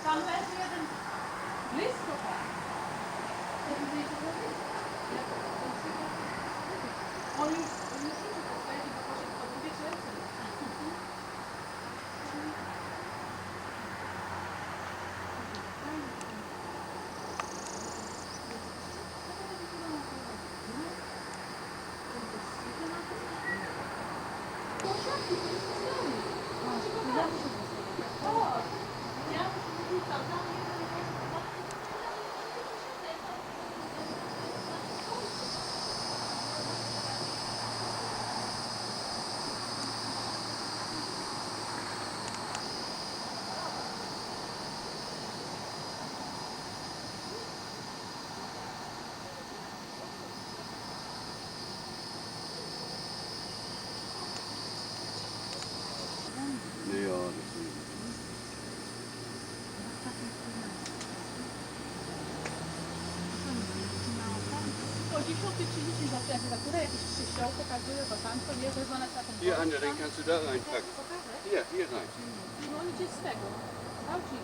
Tam leży jeden blisko tak. On już idzie po swojej, bo poszedł po drugie ręce. O 10:30 za temperaturę, jakiś przyściał pokazuje, bo tam to jest wezwana na tą Hier, Anja, den kannst du da reinpacken. Hier, hier rein. No on idzie z tego.Ałci.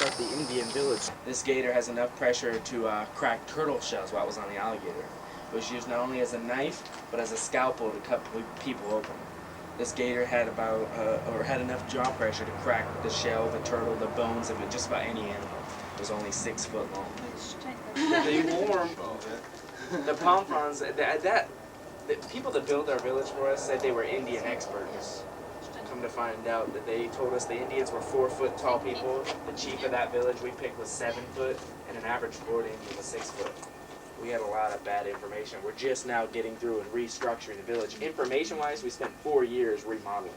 Of the Indian village. This gator has enough pressure to crack turtle shells while it was on the alligator. It was used not only as a knife, but as a scalpel to cut people open. This gator had had enough jaw pressure to crack the shell, the turtle, the bones of just about any animal. It was only 6 foot long. They warm. The palm fronds, the people that built our village for us said they were Indian experts. Come to find out that they told us the Indians were 4 foot tall people. The chief of that village we picked was 7 foot, and an average Florida Indian was 6 foot. We had a lot of bad information. We're just now getting through and restructuring the village. Information-wise, we spent 4 years remodeling.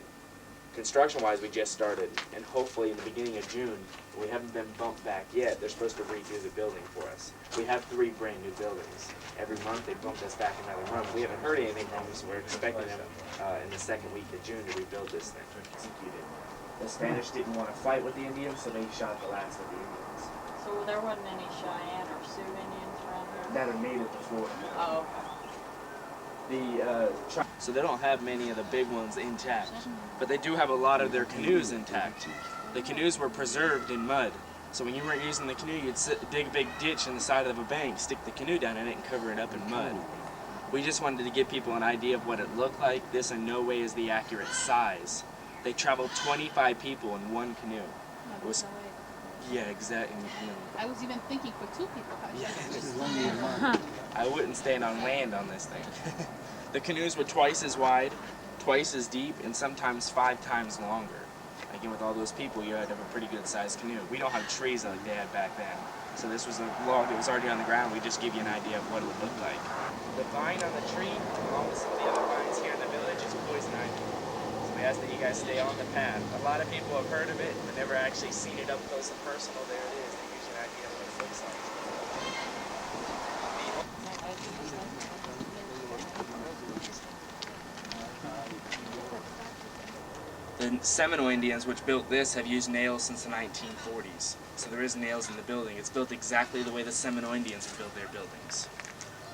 Construction-wise, we just started, and hopefully in the beginning of June, we haven't been bumped back yet, they're supposed to redo the building for us. We have 3 brand new buildings. Every month they bumped us back another month. We haven't heard anything from them, so we're expecting them in the second week of June to rebuild this thing. Executed. The Spanish didn't want to fight with the Indians, so they shot the last of the Indians. So there wasn't any Cheyenne or Sioux Indians around here? That are native to Florida. Oh, okay. So they don't have many of the big ones intact, but they do have a lot of their canoes intact. The canoes were preserved in mud, so when you weren't using the canoe, you'd dig a big ditch in the side of a bank, stick the canoe down in it, and cover it up in mud. We just wanted to give people an idea of what it looked like. This in no way is the accurate size. They traveled 25 people in one canoe. It was Yeah, exactly. I was even thinking for 2 people. I wouldn't stand on land on this thing. The canoes were twice as wide, twice as deep, and sometimes 5 times longer. Again, with all those people, you had to have a pretty good sized canoe. We don't have trees like they had back then. So this was a log that was already on the ground. We just give you an idea of what it would look like. The vine on the tree, along with some of the other vines here in the village, is poison ivy. So we ask that you guys stay on the path. A lot of people have heard of it, but never actually seen it up close and personal. There it is. That gives you an idea of what it looks like. The Seminole Indians, which built this, have used nails since the 1940s. So there is nails in the building. It's built exactly the way the Seminole Indians have built their buildings.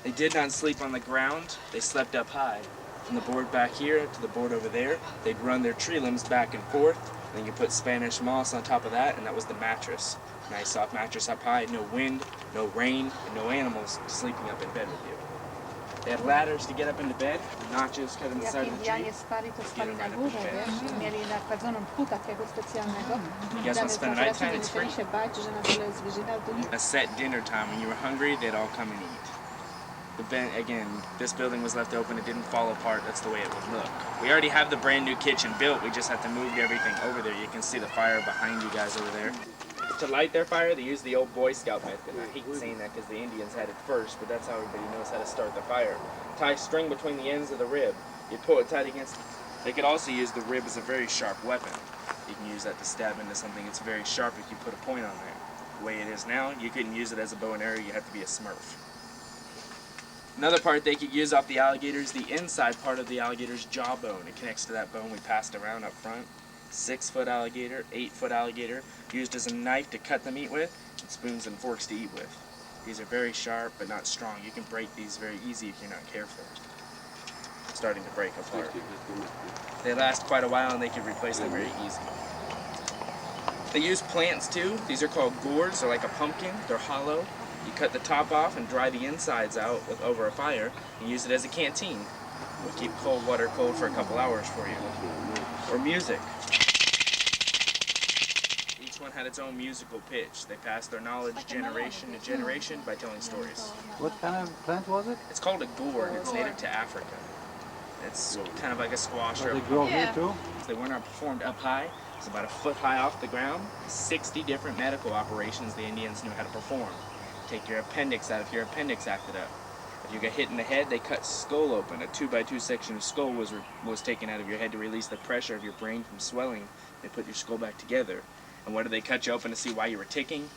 They did not sleep on the ground. They slept up high. From the board back here to the board over there, they'd run their tree limbs back and forth. Then you put Spanish moss on top of that, and that was the mattress. Nice soft mattress up high, no wind, no rain, and no animals sleeping up in bed with you. They had ladders to get up into bed, notches cut in the Jak side of the tree. Indianie spali, to spali na górze, wiesz? Mieli nakładzoną płótkę takiego specjalnego. You guys want to spend the night time? It's free. Nie musieli się bać, że na dole jest zwierzyna. A set dinner time. When you were hungry, they'd all come and eat. Again, this building was left open. It didn't fall apart. That's the way it would look. We already have the brand new kitchen built. We just have to move everything over there. You can see the fire behind you guys over there. To light their fire, they use the old Boy Scout method. I hate saying that because the Indians had it first, but that's how everybody knows how to start the fire. Tie string between the ends of the rib. You pull it tight against. They could also use the rib as a very sharp weapon. You can use that to stab into something. It's very sharp if you put a point on there. The way it is now, you couldn't use it as a bow and arrow. You have to be a Smurf. Another part they could use off the alligator is the inside part of the alligator's jawbone. It connects to that bone we passed around up front. 6-foot alligator, 8-foot alligator, used as a knife to cut the meat with, and spoons and forks to eat with. These are very sharp but not strong. You can break these very easy if you're not careful. It's starting to break apart. They last quite a while and they can replace them very easy. They use plants too. These are called gourds. They're like a pumpkin. They're hollow. You cut the top off and dry the insides out over a fire and use it as a canteen. We'll keep cold water cold for a couple hours for you. Or music. Each one had its own musical pitch. They passed their knowledge generation to generation by telling stories. What kind of plant was it? It's called a gourd. It's native to Africa. It's kind of like a squash or They a grow Yeah. here too? They were not performed up high. It's about a foot high off the ground. 60 different medical operations the Indians knew how to perform. Take your appendix out if your appendix acted up. If you got hit in the head, they cut skull open. A 2x2 section of skull was taken out of your head to release the pressure of your brain from swelling. They put your skull back together. And whether they cut you open to see why you were ticking,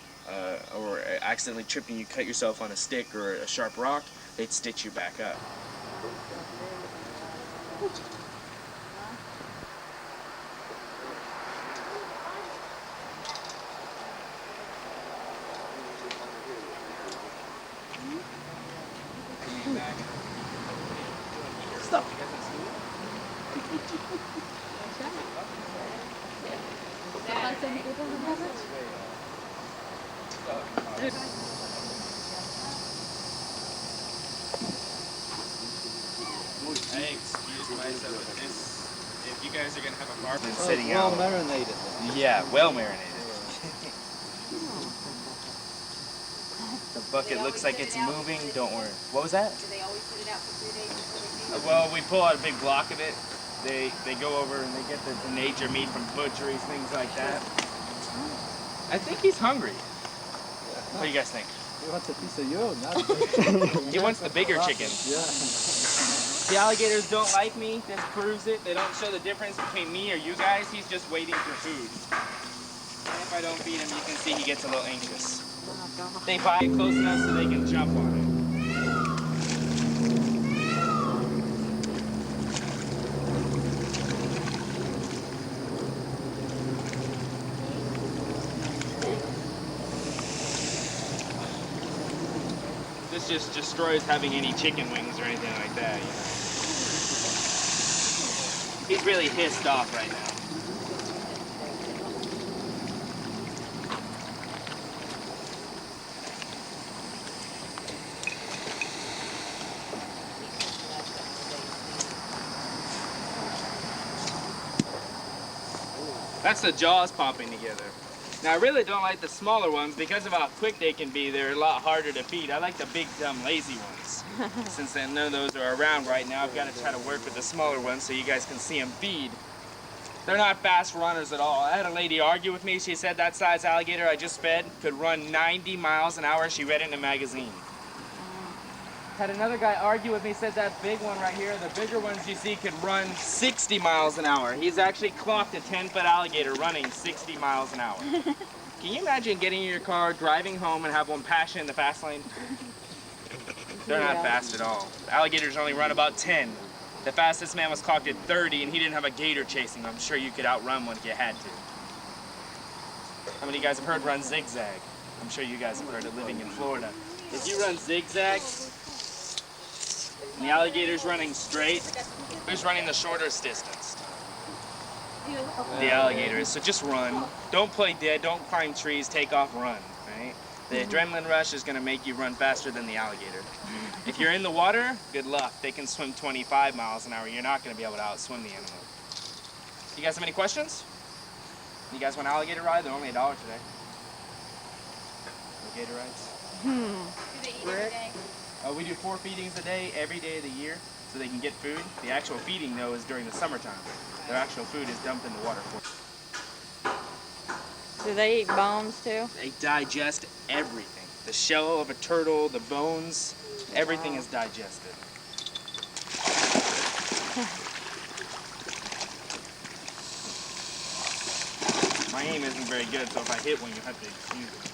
or accidentally tripping, you cut yourself on a stick or a sharp rock, they'd stitch you back up. Stop. Hey, excuse myself, but if you guys are gonna have a barbecue Oh, sitting well out, marinated. yeah, well marinated. The bucket looks like it's moving. Don't worry. What was that? Do they always put it out for 3 days before they do? Well, we pull out a big block of it. They go over and they get the nature meat from butcheries, things like that. I think he's hungry. What do you guys think? He wants a piece of you, not He wants the bigger chicken. Yeah. The alligators don't like me. This proves it. They don't show the difference between me or you guys. He's just waiting for food. And if I don't feed him, you can see he gets a little anxious. They bite it close enough so they can jump on it. This just destroys having any chicken wings or anything like that, you know. He's really pissed off right now. That's the jaws popping together. Now I really don't like the smaller ones because of how quick they can be. They're a lot harder to feed. I like the big, dumb, lazy ones. Since none of those are around right now, I've got to try to work with the smaller ones so you guys can see them feed. They're not fast runners at all. I had a lady argue with me. She said that size alligator I just fed could run 90 miles an hour. She read it in a magazine. Had another guy argue with me, said that big one right here, the bigger ones you see could run 60 miles an hour. He's actually clocked a 10-foot alligator running 60 miles an hour. Can you imagine getting in your car, driving home, and have one pass you in the fast lane? They're not fast at all. Alligators only run about 10. The fastest man was clocked at 30, and he didn't have a gator chasing him. I'm sure you could outrun one if you had to. How many of you guys have heard run zigzag? I'm sure you guys have heard it living in Florida. If you run zigzag, and the alligator's running straight, who's running the shortest distance? The alligator is. So just run. Don't play dead. Don't climb trees. Take off, run. Right? The adrenaline rush is going to make you run faster than the alligator. If you're in the water, good luck. They can swim 25 miles an hour. You're not going to be able to outswim the animal. You guys have any questions? You guys want an alligator ride? They're only $1 today. No gator rides? Do they eat every day? We do 4 feedings a day, every day of the year, so they can get food. The actual feeding, though, is during the summertime. Their actual food is dumped in the water for them. Do they eat bones too? They digest everything. The shell of a turtle, the bones, everything is digested. My aim isn't very good, so if I hit one, you have to excuse it.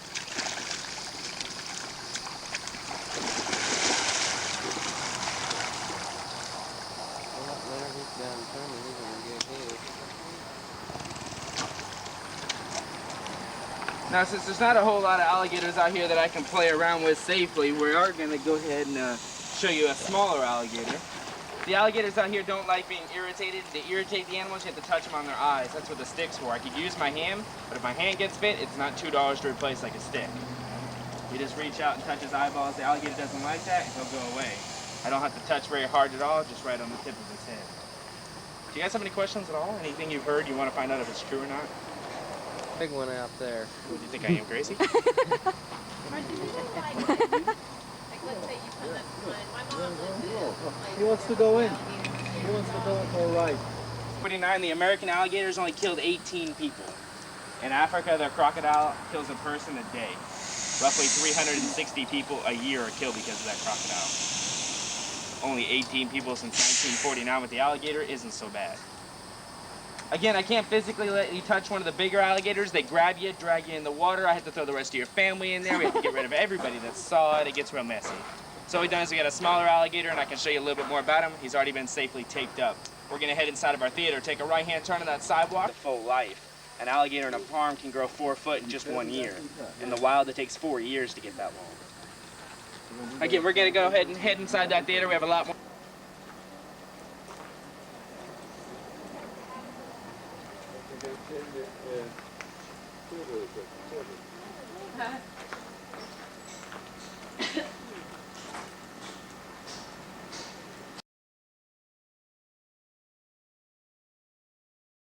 Now, since there's not a whole lot of alligators out here that I can play around with safely, we are going to go ahead and show you a smaller alligator. The alligators out here don't like being irritated. They irritate the animals, you have to touch them on their eyes. That's what the stick's for. I could use my hand, but if my hand gets bit, it's not $2 to replace like a stick. You just reach out and touch his eyeballs. The alligator doesn't like that, and he'll go away. I don't have to touch very hard at all, just right on the tip of his head. Do you guys have any questions at all? Anything you've heard you want to find out if it's true or not? Big one out there. Do you think I am crazy? He wants to go in. He wants to go for a ride. 29, the American alligators only killed 18 people. In Africa, their crocodile kills a person a day. Roughly 360 people a year are killed because of that crocodile. Only 18 people since 1949 with the alligator isn't so bad. Again, I can't physically let you touch one of the bigger alligators. They grab you, drag you in the water. I have to throw the rest of your family in there. We have to get rid of everybody that saw it. It gets real messy. So what we've done is we got a smaller alligator, and I can show you a little bit more about him. He's already been safely taped up. We're going to head inside of our theater, take a right-hand turn on that sidewalk. Full life. An alligator in a farm can grow 4 foot in just 1 year. In the wild, it takes 4 years to get that long. Again, we're going to go ahead and head inside that theater. We have a lot more. Really quick.